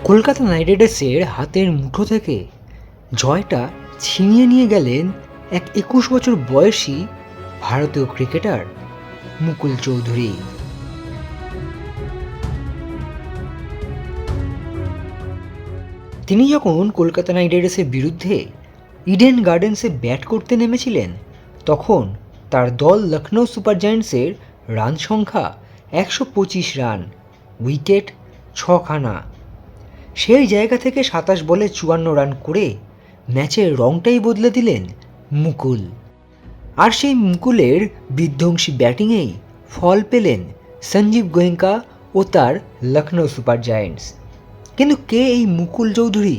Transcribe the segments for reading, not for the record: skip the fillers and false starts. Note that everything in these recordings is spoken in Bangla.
কলকাতা নাইট রাইডার্সের হাতের মুঠো থেকে জয়টা ছিনিয়ে নিয়ে গেলেন এক 21 বছর বয়সী ভারতীয় ক্রিকেটার মুকুল চৌধুরী। তিনি যখন কলকাতা নাইট রাইডার্সের বিরুদ্ধে ইডেন গার্ডেন্সে ব্যাট করতে নেমেছিলেন, তখন তার দল লখনৌ সুপার জায়ান্টসের রান সংখ্যা 125 রান, উইকেট 6খানা। সেই জায়গা থেকে 27 বলে 54 রান করে ম্যাচের রংটাই বদলে দিলেন মুকুল। আর সেই মুকুলের বিধ্বংসী ব্যাটিংয়েই ফল পেলেন সঞ্জীব গোয়েঙ্কা ও তার লখনৌ সুপার জায়ান্টস। কিন্তু কে এই মুকুল চৌধুরী,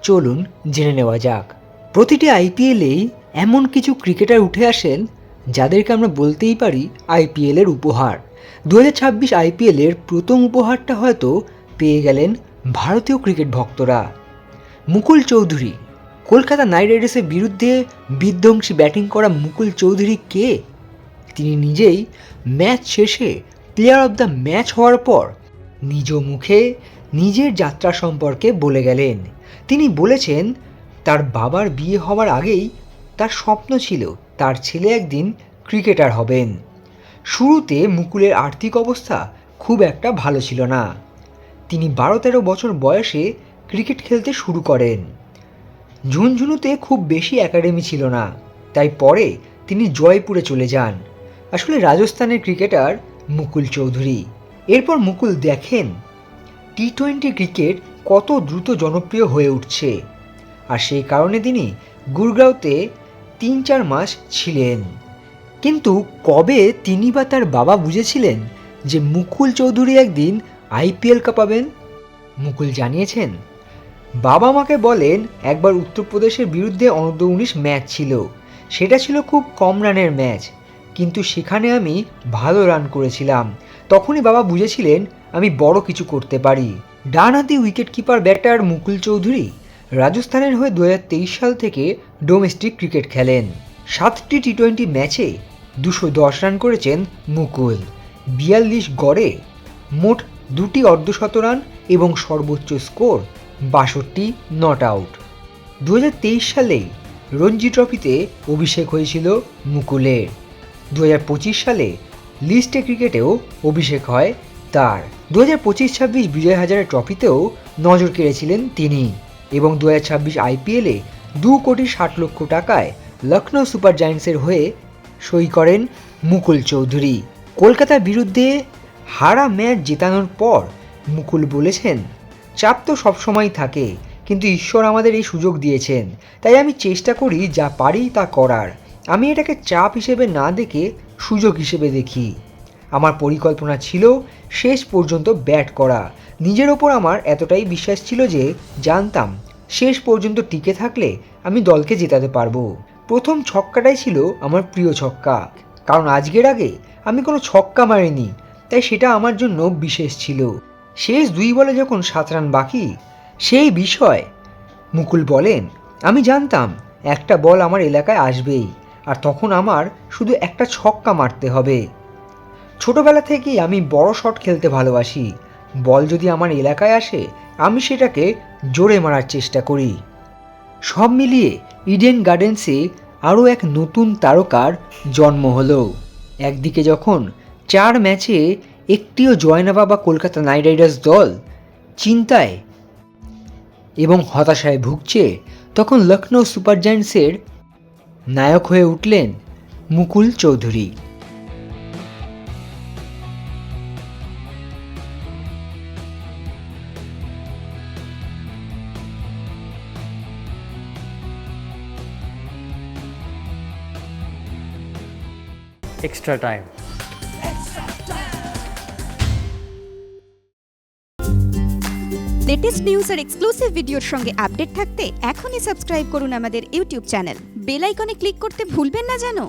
চলুন জেনে নেওয়া যাক। প্রতিটি আইপিএলেই এমন কিছু ক্রিকেটার উঠে আসেন যাদেরকে আমরা বলতেই পারি আইপিএলের উপহার। 2026 আইপিএলের প্রথম উপহারটা হয়তো পেয়ে গেলেন ভারতীয় ক্রিকেট ভক্তরা। মুকুল চৌধুরী, কলকাতা নাইট রাইডার্সের বিরুদ্ধে বিধ্বংসী ব্যাটিং করা মুকুল চৌধুরী কে? তিনি নিজেই ম্যাচ শেষে প্লেয়ার অব দ্য ম্যাচ হওয়ার পর নিজ মুখে নিজের যাত্রা সম্পর্কে বলে গেলেন। তিনি বলেছেন, তার বাবার বিয়ে হওয়ার আগেই তার স্বপ্ন ছিল তার ছেলে একদিন ক্রিকেটার হবেন। শুরুতে মুকুলের আর্থিক অবস্থা খুব একটা ভালো ছিল না। তিনি 12-13 বছর বয়সে ক্রিকেট খেলতে শুরু করেন। ঝুনঝুনুতে খুব বেশি একাডেমি ছিল না, তাই পরে তিনি জয়পুরে চলে যান। আসলে রাজস্থানের ক্রিকেটার মুকুল চৌধুরী। এরপর মুকুল দেখেন টি-20 ক্রিকেট কত দ্রুত জনপ্রিয় হয়ে উঠছে, আর সেই কারণে তিনি গুরগাঁওতে 3-4 মাস ছিলেন। কিন্তু কবে তিনি বা তার বাবা বুঝেছিলেন যে মুকুল চৌধুরী একদিন আইপিএল কাঁপাবেন? মুকুল জানিয়েছেন, বাবা মাকে বলেন একবার উত্তরপ্রদেশের বিরুদ্ধে অনূর্ধ্ব-19 ম্যাচ ছিল, সেটা ছিল খুব কম রানের ম্যাচ, কিন্তু সেখানে আমি ভালো রান করেছিলাম। তখনই বাবা বুঝেছিলেন আমি বড় কিছু করতে পারি। ডানহাতি উইকেট কিপার ব্যাটার মুকুল চৌধুরী রাজস্থানের হয়ে 2023 সাল থেকে ডোমেস্টিক ক্রিকেট খেলেন। 7টি টি-20 ম্যাচে 210 রান করেছেন মুকুল। 42 গড়ে মোট 2টি অর্ধশতরান এবং সর্বোচ্চ স্কোর 62 নট আউট। 2023 সালে রঞ্জি ট্রফিতে অভিষেক হয়েছিল মুকুলের। 2025 সালে লিস্টে ক্রিকেটেও অভিষেক হয় তার। 2025-26 বিজয় হাজারে ট্রফিতেও নজর কেড়েছিলেন তিনি, এবং 2026 আইপিএলে 2,60,00,000 টাকায় লখনৌ সুপার জায়ান্টসের হয়ে সই করেন মুকুল চৌধুরী। কলকাতার বিরুদ্ধে হারা ম্যাচ জেতানোর পর মুকুল বলেছেন, চাপ তো সবসময় থাকে, কিন্তু ঈশ্বর আমাদের এই সুযোগ দিয়েছেন, তাই আমি চেষ্টা করি যা পারি তা করার। আমি এটাকে চাপ হিসেবে না দেখে সুযোগ হিসেবে দেখি। আমার পরিকল্পনা ছিল শেষ পর্যন্ত ব্যাট করা। নিজের ওপর আমার এতটাই বিশ্বাস ছিল যে জানতাম শেষ পর্যন্ত টিকে থাকলে আমি দলকে জেতাতে পারবো। প্রথম ছক্কাটাই ছিল আমার প্রিয় ছক্কা, কারণ আজকের আগে আমি কোনো ছক্কা মারিনি, তাই সেটা আমার জন্য বিশেষ ছিল। শেষ 2 বলে যখন 7 রান বাকি, সেই বিষয় মুকুল বলেন, আমি জানতাম একটা বল আমার এলাকায় আসবেই, আর তখন আমার শুধু একটা ছক্কা মারতে হবে। ছোটবেলা থেকেই আমি বড় শট খেলতে ভালোবাসি। বল যদি আমার এলাকায় আসে, আমি সেটাকে জোরে মারার চেষ্টা করি। সব মিলিয়ে ইডেন গার্ডেন্সে আরও এক নতুন তারকার জন্ম হলো। একদিকে যখন 4 ম্যাচে একটিও জয় না পাওয়া কলকাতা নাইট রাইডার্স দল চিন্তায় এবং হতাশায় ভুগছে, তখন লখনৌ সুপার জায়ান্টসের নায়ক হয়ে উঠলেন Mukul Chowdhury. extra time. Latest news আর এক্সক্লুসিভ ভিডিওর সঙ্গে আপডেট থাকতে এখনই সাবস্ক্রাইব করুন আমাদের ইউটিউব চ্যানেল। বেল আইকনে ক্লিক করতে ভুলবেন না যেন।